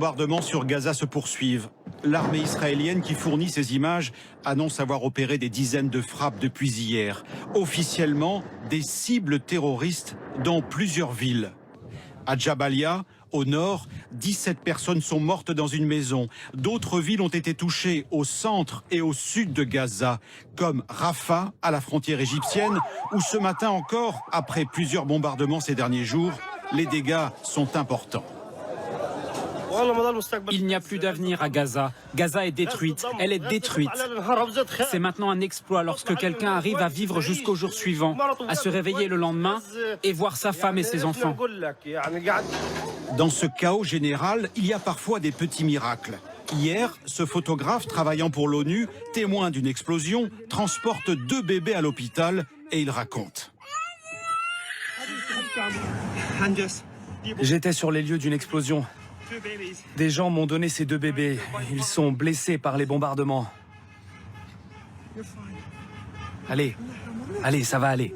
Les bombardements sur Gaza se poursuivent. L'armée israélienne qui fournit ces images annonce avoir opéré des dizaines de frappes depuis hier. Officiellement, des cibles terroristes dans plusieurs villes. À Jabalia, au nord, 17 personnes sont mortes dans une maison. D'autres villes ont été touchées au centre et au sud de Gaza, comme Rafah, à la frontière égyptienne, où ce matin encore, après plusieurs bombardements ces derniers jours, les dégâts sont importants. Il n'y a plus d'avenir à Gaza. Gaza est détruite. Elle est détruite. C'est maintenant un exploit lorsque quelqu'un arrive à vivre jusqu'au jour suivant, à se réveiller le lendemain et voir sa femme et ses enfants. Dans ce chaos général, il y a parfois des petits miracles. Hier, ce photographe travaillant pour l'ONU, témoin d'une explosion, transporte 2 bébés à l'hôpital et il raconte. J'étais sur les lieux d'une explosion. Des gens m'ont donné ces 2 bébés. Ils sont blessés par les bombardements. Allez, ça va aller.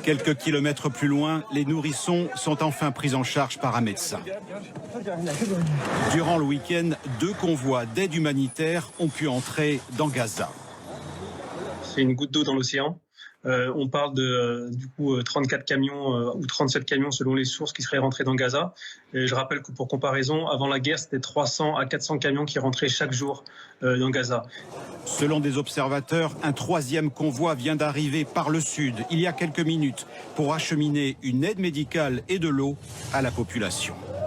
Quelques kilomètres plus loin, les nourrissons sont enfin pris en charge par un médecin. Durant le week-end, 2 convois d'aide humanitaire ont pu entrer dans Gaza. C'est une goutte d'eau dans l'océan. On parle de 34 camions ou 37 camions selon les sources qui seraient rentrés dans Gaza. Et je rappelle que pour comparaison, avant la guerre, c'était 300 à 400 camions qui rentraient chaque jour dans Gaza. Selon des observateurs, un 3e convoi vient d'arriver par le sud il y a quelques minutes pour acheminer une aide médicale et de l'eau à la population.